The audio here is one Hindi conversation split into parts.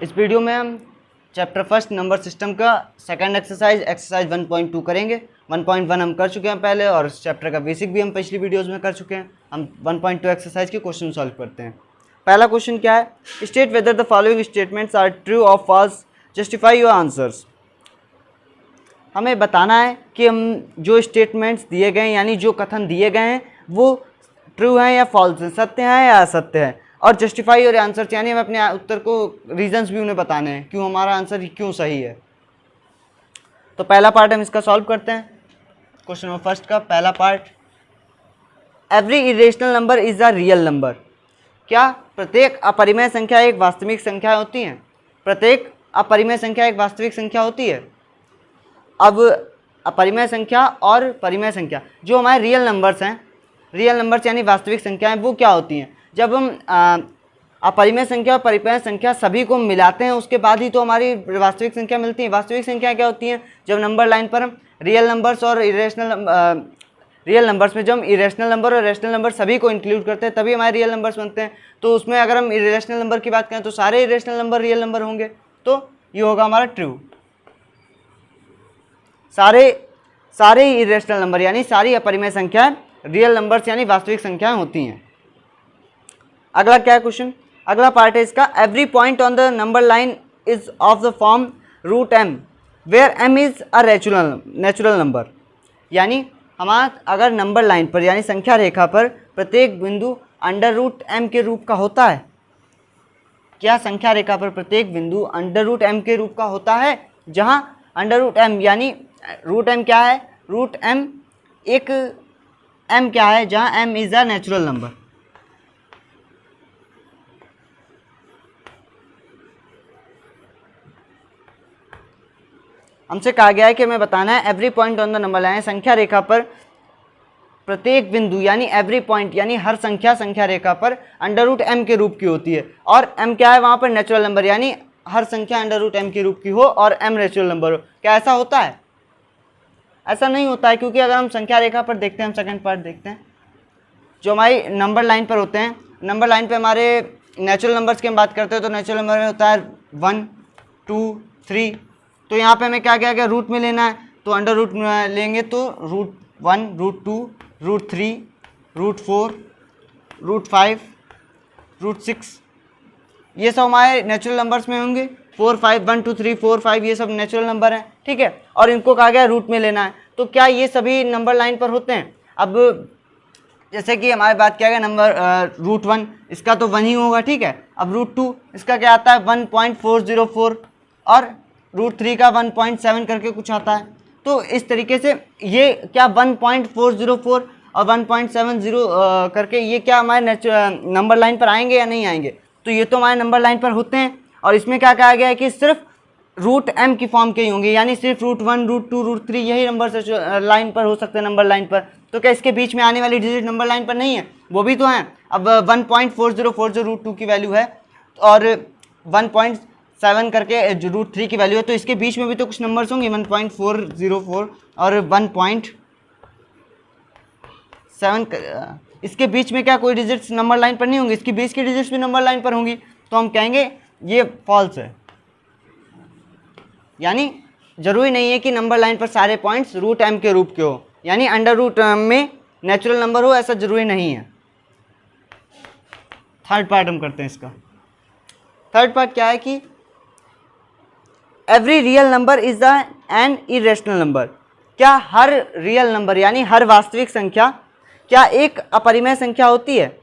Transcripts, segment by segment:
इस वीडियो में हम चैप्टर फर्स्ट नंबर सिस्टम का सेकंड एक्सरसाइज 1.2 करेंगे। 1.1 हम कर चुके हैं पहले और इस चैप्टर का बेसिक भी हम पिछली वीडियोज़ में कर चुके हैं। हम 1.2 एक्सरसाइज के क्वेश्चन सॉल्व करते हैं। पहला क्वेश्चन क्या है, state whether the following statements are true और फॉल्स, जस्टिफाई योर आंसर्स। हमें बताना है कि हम जो स्टेटमेंट्स दिए गए हैं यानी जो कथन दिए गए हैं वो ट्रू हैं या फॉल्स हैं, सत्य हैं या असत्य हैं, और जस्टिफाई और आंसर यानी हमें अपने उत्तर को रीजंस भी उन्हें बताने हैं क्यों हमारा आंसर क्यों सही है। तो पहला पार्ट हम इसका सॉल्व करते हैं। क्वेश्चन नंबर फर्स्ट का पहला part, every irrational number is a real number. क्या प्रत्येक अपरिमेय संख्या एक वास्तविक संख्या होती है? प्रत्येक अपरिमेय संख्या एक वास्तविक संख्या होती है। अब अपरिमेय संख्या और परिमेय संख्या जो हमारे रियल नंबर्स हैं, रियल नंबर्स यानी वास्तविक संख्याएं, वो क्या होती हैं? जब हम अपरिमेय संख्या और परिमेय संख्या सभी को मिलाते हैं उसके बाद ही तो हमारी वास्तविक संख्या मिलती है। वास्तविक संख्या क्या होती है? जब नंबर लाइन पर हम रियल नंबर्स और रियल नंबर्स में जब हम इरेशनल नंबर और रेशनल नंबर सभी को इंक्लूड करते हैं तभी हमारे रियल नंबर्स बनते हैं। तो उसमें अगर हम इरेशनल नंबर की बात करें तो सारे इरेशनल नंबर रियल नंबर होंगे, तो ये होगा हमारा ट्रू। सारे इरेशनल नंबर यानी सारी अपरिमेय संख्याएं रियल नंबर्स यानी वास्तविक संख्याएं होती हैं। अगला क्या है क्वेश्चन, अगला पार्ट है इसका, every point on the number line is of the form root m where m is a natural number. यानी हमारा अगर नंबर लाइन पर यानी संख्या रेखा पर प्रत्येक बिंदु अंडर रूट एम के रूप का होता है, क्या संख्या रेखा पर प्रत्येक बिंदु अंडर रूट एम के रूप का होता है? जहां अंडर रूट एम यानी रूट एम क्या है? रूट एम एक एम क्या है? जहां m is a natural number. हमसे कहा गया है कि हमें बताना है every point on the number line, संख्या रेखा पर प्रत्येक बिंदु यानी एवरी पॉइंट यानी हर संख्या रेखा पर अंडर रूट एम के रूप की होती है, और एम क्या है? वहां पर नेचुरल नंबर यानी हर संख्या अंडर रूट एम के रूप की हो और एम नेचुरल नंबर हो। क्या ऐसा होता है? ऐसा नहीं होता है, क्योंकि अगर हम संख्या रेखा पर देखते हैं, हम सेकंड पार्ट देखते हैं, जो हमारी नंबर लाइन पर होते हैं, नंबर लाइन पर हमारे नेचुरल नंबर्स की हम बात करते हैं तो नेचुरल नंबर में होता है 1 2 3। तो यहाँ पे हमें क्या क्या क्या रूट में लेना है, तो अंडर रूट में लेंगे तो root 1 root 2 root 3 root 4 root 5 root 6, ये सब हमारे नेचुरल नंबर्स में होंगे। 4 5 1 2 3 4 5 ये सब नेचुरल नंबर हैं, ठीक है, और इनको कहा गया रूट में लेना है। तो क्या ये सभी नंबर लाइन पर होते हैं? अब जैसे कि हमारे बात किया गया नंबर रूट 1, इसका तो 1 ही होगा, ठीक है। अब रूट 2 इसका क्या आता है? 1.404, और रूट 3 का 1.7 करके कुछ आता है। तो इस तरीके से ये क्या 1.404 और 1.70 करके ये क्या हमारे नंबर लाइन पर आएंगे या नहीं आएंगे? तो ये तो हमारे नंबर लाइन पर होते हैं, और इसमें क्या कहा गया है कि सिर्फ रूट एम की फॉर्म के ही होंगे, यानी सिर्फ रूट 1 रूट 2 रूट 3 यही नंबर लाइन पर हो सकते हैं नंबर लाइन पर। तो क्या इसके बीच में आने वाली डिजिट नंबर लाइन पर नहीं है? वो भी तो हैं। अब 1.4040 रूट 2 की वैल्यू है और 1.7 करके जो रूट 3 की वैल्यू है, तो इसके बीच में भी तो कुछ नंबर्स होंगे, 1.404 और 1.7। इसके बीच में क्या कोई डिजिट्स नंबर लाइन पर नहीं होंगी? इसके बीच की डिजिट्स भी नंबर लाइन पर होंगी, तो हम कहेंगे ये फॉल्स है। यानी जरूरी नहीं है कि नंबर लाइन पर सारे पॉइंट्स रूट एम के रूप के हो, यानी अंडर रूट में नेचुरल नंबर हो, ऐसा जरूरी नहीं है। थर्ड पार्ट हम करते हैं इसका। थर्ड पार्ट क्या है कि every real number is an irrational number. क्या हर रियल नंबर यानी हर वास्तविक संख्या क्या एक अपरिमेय संख्या होती है?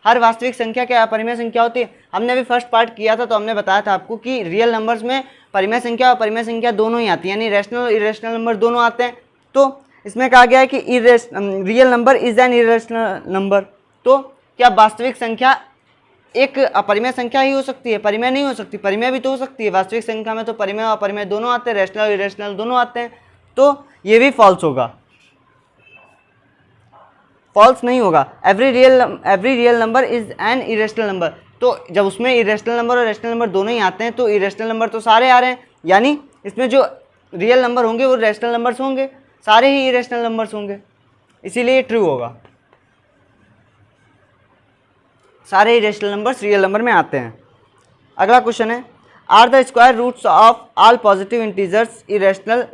हर वास्तविक संख्या क्या अपरिमेय संख्या होती है? हमने भी फर्स्ट पार्ट किया था तो हमने बताया था आपको कि रियल नंबर्स में परिमेय संख्या और अपरिमेय संख्या दोनों ही आती है, यानी रैशनल और इरेशनल नंबर दोनों आते हैं। तो इसमें कहा गया है कि real number is an irrational number. तो क्या वास्तविक संख्या एक अपरिमेय संख्या ही हो सकती है? परिमेय नहीं हो सकती? परिमेय भी तो हो सकती है। वास्तविक संख्या में तो परिमेय और अपरिमेय दोनों आते हैं, रैशनल और इरेशनल दोनों आते हैं, तो ये भी फॉल्स होगा, फॉल्स नहीं होगा। Every real number is an irrational number. तो जब उसमें इरेशनल नंबर और रैशनल नंबर दोनों ही आते हैं तो इरेशनल नंबर तो सारे आ रहे हैं, यानी इसमें जो रियल नंबर होंगे वो रैशनल नंबर्स होंगे, सारे ही इरेशनल नंबर्स होंगे, इसीलिए ये ट्रू होगा। सारे इरेशनल नंबर्स रियल नंबर में आते हैं। अगला क्वेश्चन है, are the square roots of all positive integers irrational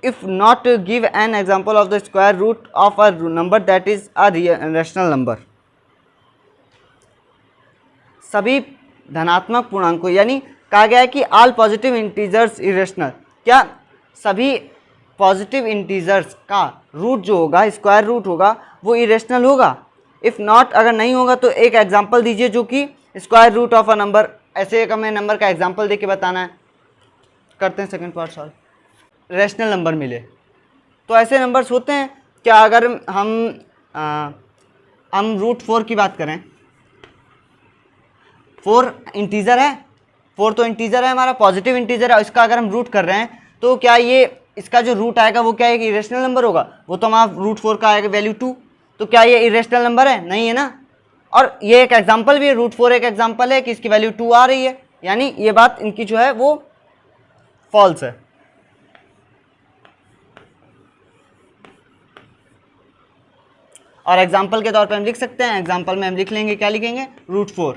if not give an example of the square root of a number that is a rational number। सभी धनात्मक पूर्णांकों, यानी कहा गया है कि ऑल पॉजिटिव इंटीजर्स इरेशनल, क्या सभी पॉजिटिव इंटीजर्स का रूट जो होगा, स्क्वायर रूट होगा, वो इरेशनल होगा। इफ़ नॉट, अगर नहीं होगा तो एक एग्जांपल दीजिए जो कि square root of a number, ऐसे एक हमें नंबर का एग्जांपल दे के बताना है। करते हैं second part solve. Rational number मिले तो ऐसे नंबर्स होते हैं क्या, अगर हम रूट 4 की बात करें, 4 इंटीजर है, 4 तो इंटीजर है हमारा, पॉजिटिव इंटीजर है, और इसका अगर हम रूट कर रहे हैं तो क्या ये इसका जो रूट आएगा वो क्या एक इरेशनल नंबर होगा? वो तो हमारा रूट 4 का आएगा वैल्यू 2, तो क्या ये इरेशनल नंबर है? नहीं है ना। और ये एक एग्जाम्पल भी है, रूट 4 एक एग्जाम्पल है कि इसकी वैल्यू 2 आ रही है, यानी ये बात इनकी जो है वो फॉल्स है। और एग्जाम्पल के तौर पे हम लिख सकते हैं, एग्जाम्पल में हम लिख लेंगे, क्या लिखेंगे? रूट 4।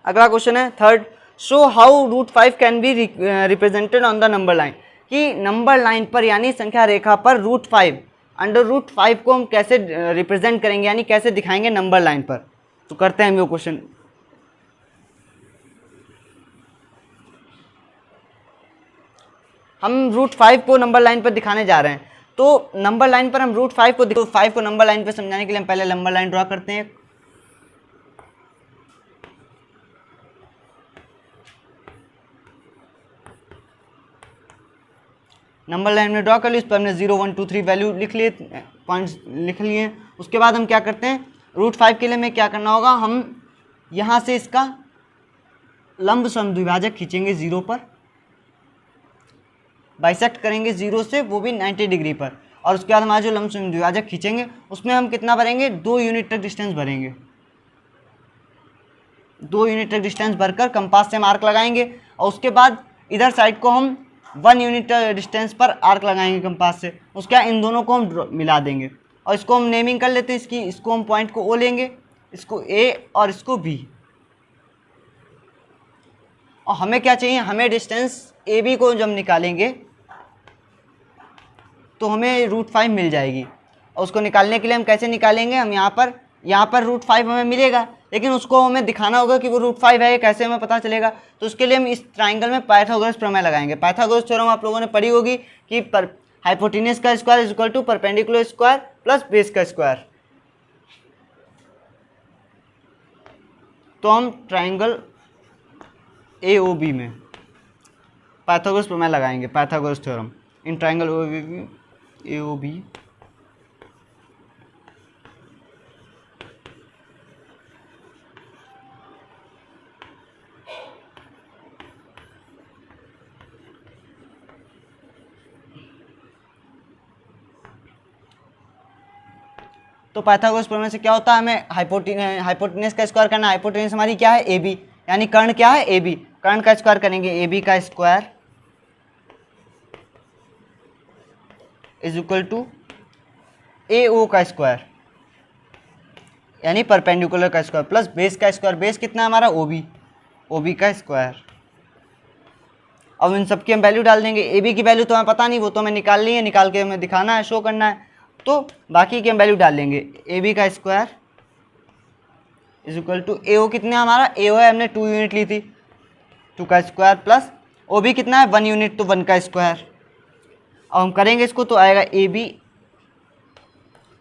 अगला क्वेश्चन है third, show how root 5 can be represented on the number line, कि नंबर लाइन पर यानी संख्या रेखा पर रूट 5, अंडर रूट 5 को हम कैसे रिप्रेजेंट करेंगे, यानी कैसे दिखाएंगे नंबर लाइन पर। तो करते हैं हम वो क्वेश्चन। हम रूट 5 को नंबर लाइन पर दिखाने जा रहे हैं, तो नंबर लाइन पर हम रूट 5 को नंबर लाइन पर समझाने के लिए हम पहले नंबर लाइन ड्रॉ करते हैं। नंबर लाइन में ड्रॉ कर ली, उस पर हमने 0 1 2 3 वैल्यू लिख लिए, पॉइंट्स लिख लिए। उसके बाद हम क्या करते हैं, रूट 5 के लिए हमें क्या करना होगा, हम यहाँ से इसका लंब समद्विभाजक खींचेंगे 0 पर, बाइसेक्ट करेंगे 0 से, वो भी 90 डिग्री पर, और उसके बाद हमारा जो लंब समद्विभाजक खींचेंगे उसमें हम कितना भरेंगे, 2 यूनिट तक डिस्टेंस भरेंगे। 2 यूनिट तक डिस्टेंस भरकर कंपास से हम आर्क लगाएंगे, और उसके बाद इधर साइड को हम 1 यूनिट डिस्टेंस पर आर्क लगाएंगे कंपास से। उसके बाद इन दोनों को हम मिला देंगे, और इसको हम नेमिंग कर लेते हैं इसकी। इसको हम पॉइंट को ओ लेंगे, इसको ए और इसको बी। और हमें क्या चाहिए, हमें डिस्टेंस ए बी को जब निकालेंगे तो हमें रूट 5 मिल जाएगी। और उसको निकालने के लिए हम कैसे निकालेंगे, हम यहाँ पर रूट 5 हमें मिलेगा, लेकिन उसको हमें दिखाना होगा कि वो रूट 5 है, कैसे हमें पता चलेगा। तो उसके लिए हम इस ट्राइंगल में पाइथागोरस प्रमेय लगाएंगे। पाइथागोरस थ्योरम आप लोगों ने पढ़ी होगी कि हाइपोटेन्यूज का square is equal to perpendicular square plus base का स्क्वायर। तो हम ट्राइंगल AOB में पाइथागोरस प्रमेय लगाएंगे, Pythagoras theorem in triangle AOB। तो पाइथागोरस प्रमेय से क्या होता है, हमें हाइपोटेन्यूज का स्क्वायर करना है। हाइपोटेन्यूज हमारी क्या है, AB, यानी कर्ण क्या है, AB। कर्ण का स्क्वायर करेंगे, AB का square is equal to AO का स्क्वायर, यानी परपेंडिकुलर का स्क्वायर, प्लस बेस का स्क्वायर। बेस कितना है हमारा, OB का स्क्वायर। अब इन सब की हम वैल्यू डाल देंगे। AB की वैल्यू तो हमें पता नहीं, वो तो हमें निकाल ली है, निकाल के हमें दिखाना है, शो करना है, तो बाकी की हम वैल्यू डाल लेंगे। AB का square is equal to AO कितना है हमारा, AO है, हमने 2 यूनिट ली थी, 2 का स्क्वायर, प्लस OB कितना है 1 यूनिट, तो 1 का स्क्वायर। अब हम करेंगे इसको तो आएगा AB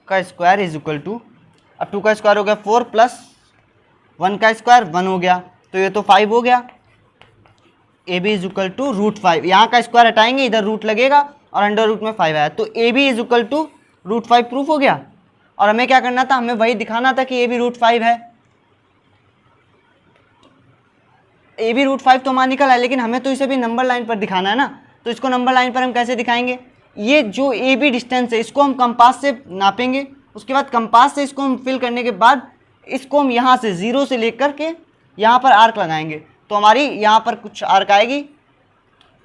का स्क्वायर इज इक्वल टू, अब 2 का स्क्वायर हो गया 4 प्लस 1 का स्क्वायर 1 हो गया, तो ये तो 5 हो गया। AB is equal to root 5, यहाँ का स्क्वायर हटाएंगे, इधर रूट लगेगा और अंडर रूट में 5 आया, तो AB is equal to root 5 proof हो गया। और हमें क्या करना था, हमें वही दिखाना था कि AB रूट 5 है। AB रूट 5 तो हमारा निकल है, लेकिन हमें तो इसे भी नंबर लाइन पर दिखाना है ना। तो इसको नंबर लाइन पर हम कैसे दिखाएंगे, ये जो AB डिस्टेंस है इसको हम कंपास से नापेंगे, उसके बाद कंपास से इसको हम फिल करने के बाद इसको हम यहाँ से 0 से लेकर के यहाँ पर आर्क लगाएंगे, तो हमारी यहाँ पर कुछ आर्क आएगी,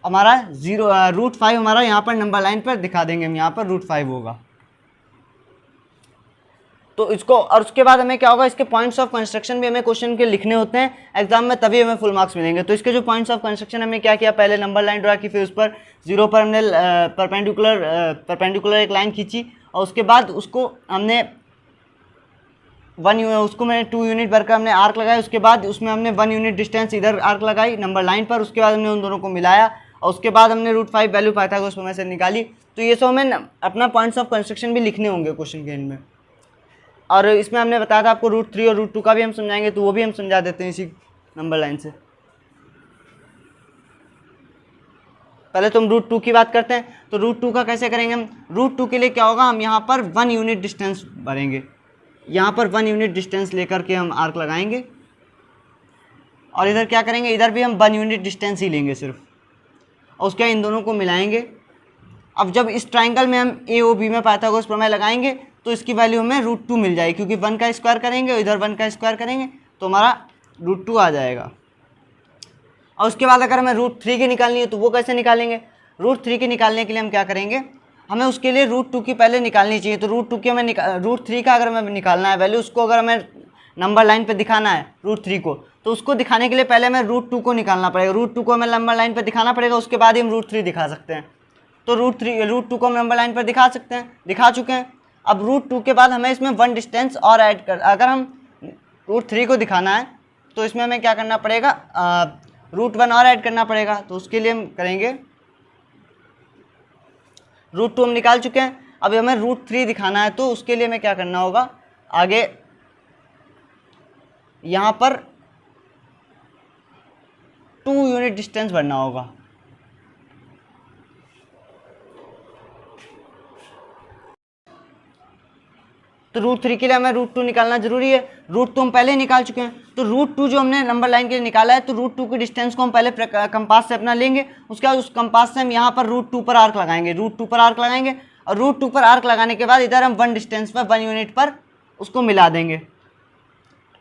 हमारा √5 हमारा यहाँ पर नंबर लाइन पर दिखा देंगे हम, यहाँ पर √5 होगा। तो इसको, और उसके बाद हमें क्या होगा, इसके पॉइंट्स ऑफ कंस्ट्रक्शन भी हमें क्वेश्चन के लिखने होते हैं एग्जाम में, तभी हमें फुल मार्क्स मिलेंगे। तो इसके जो पॉइंट्स ऑफ कंस्ट्रक्शन हमने क्या किया, पहले नंबर लाइन ड्रा की, फिर उस पर 0 पर हमने परपेंडिकुलर एक लाइन खींची, और उसके बाद उसको हमने उसको मैंने 2 यूनिट भर कर हमने आर्क लगाया, उसके बाद उसमें हमने 1 यूनिट डिस्टेंस इधर आर्क लगाई नंबर लाइन पर, उसके बाद हमने उन दोनों को मिलाया, और उसके बाद हमने √5 वैल्यू पाइथागोरस प्रमेय से निकाली। तो ये सब हमें अपना पॉइंट्स ऑफ कंस्ट्रक्शन भी लिखने होंगे क्वेश्चन के एंड में। और इसमें हमने बताया था आपको √3 और √2 का भी हम समझाएंगे, तो वो भी हम समझा देते हैं इसी नंबर लाइन से। पहले तो हम √2 की बात करते हैं। तो √2 का कैसे करेंगे हम, √2 के लिए क्या होगा, हम यहाँ पर 1 यूनिट डिस्टेंस भरेंगे, यहाँ पर 1 यूनिट डिस्टेंस लेकर के हम आर्क लगाएंगे, और इधर क्या करेंगे, इधर भी हम 1 यूनिट डिस्टेंस ही लेंगे सिर्फ, और उसके इन दोनों को मिलाएंगे। अब जब इस ट्राइंगल में हम AOB में पाइथागोरस प्रमेय लगाएंगे तो इसकी वैल्यू हमें √2 मिल जाएगी, क्योंकि 1 का स्क्वायर करेंगे और इधर 1 का स्क्वायर करेंगे तो हमारा √2 आ जाएगा। और उसके बाद अगर हमें √3 की निकालनी है तो वो कैसे निकालेंगे, √3 की निकालने के लिए हम क्या करेंगे, हमें उसके लिए √2 की पहले निकालनी चाहिए। तो √2 की हमें √3 का अगर हमें निकालना है वैल्यू, उसको अगर हमें नंबर लाइन पे दिखाना है √3 को, तो उसको दिखाने के लिए पहले हमें √2 को निकालना पड़ेगा। √2 को हमें नंबर लाइन पे दिखाना पड़ेगा, उसके बाद ही हम √3 दिखा सकते हैं। तो √2 को हम नंबर लाइन पर दिखा सकते हैं, दिखा चुके हैं। अब √2 के बाद हमें इसमें 1 डिस्टेंस और ऐड कर, अगर हम √3 को दिखाना है तो इसमें हमें क्या करना पड़ेगा, √1 और ऐड करना पड़ेगा। तो उसके लिए हम करेंगे, √2 हम निकाल चुके हैं, अब हमें √3 दिखाना है, तो उसके लिए हमें क्या करना होगा, आगे यहाँ पर 2 यूनिट डिस्टेंस भरना होगा। तो √3 के लिए हमें √2 निकालना जरूरी है। √2 हम पहले ही निकाल चुके हैं। तो √2 जो हमने नंबर लाइन के लिए निकाला है, तो √2 की डिस्टेंस को हम पहले कंपास से अपना लेंगे, उसके बाद उस कंपास से हम यहाँ पर √2 पर आर्क लगाएंगे, √2 पर आर्क लगाएंगे, और √2 पर आर्क लगाने के बाद इधर हम 1 डिस्टेंस पर 1 यूनिट पर उसको मिला देंगे।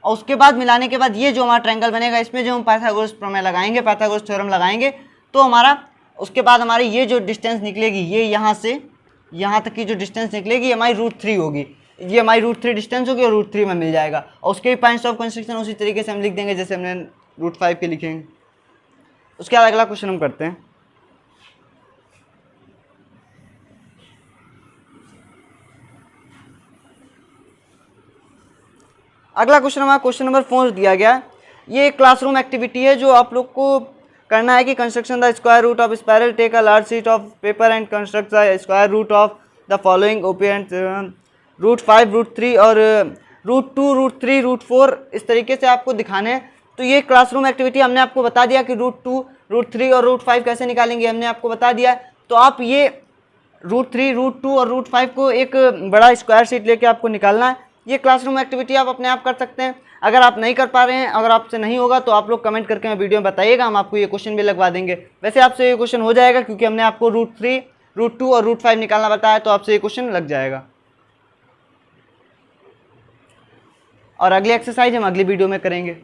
और उसके बाद मिलाने के बाद ये जो हमारा ट्रायंगल बनेगा, इसमें जो हम पाइथागोरस प्रमेय लगाएंगे, पाइथागोरस थ्योरम लगाएंगे, तो हमारा उसके बाद हमारी ये जो डिस्टेंस निकलेगी, ये यहाँ से यहाँ तक की जो डिस्टेंस निकलेगी, ये हमारी √3 होगी, ये हमारी √3 डिस्टेंस होगी, और √3 में मिल जाएगा। और उसके भी पॉइंट्स ऑफ कंस्ट्रक्शन उसी तरीके से हम लिख देंगे जैसे हमने √5 के लिखेंगे। उसके बाद अगला क्वेश्चन हम करते हैं। अगला क्वेश्चन हमारा क्वेश्चन नंबर 4 दिया गया। ये एक क्लासरूम एक्टिविटी है जो आप लोग को करना है कि construction the square root of spiral, take a large sheet of paper and construct the square root of the following ओपिएंट √5, √3 और √2, √3, √4 इस तरीके से आपको दिखाने हैं। तो ये क्लासरूम एक्टिविटी हमने आपको बता दिया कि √2, √3 और √5 कैसे निकालेंगे, हमने आपको बता दिया। तो आप ये √3, √2 और √5 को एक बड़ा स्क्वायर शीट लेके आपको निकालना है। ये क्लासरूम एक्टिविटी आप अपने आप कर सकते हैं। अगर आप नहीं कर पा रहे हैं, अगर आपसे नहीं होगा तो आप लोग कमेंट करके वीडियो में बताइएगा, हम आपको ये क्वेश्चन भी लगवा देंगे। वैसे आपसे ये क्वेश्चन हो जाएगा क्योंकि हमने आपको √3, √2 और √5 निकालना बताया, तो आपसे ये क्वेश्चन लग जाएगा। और अगली एक्सरसाइज हम अगली वीडियो में करेंगे।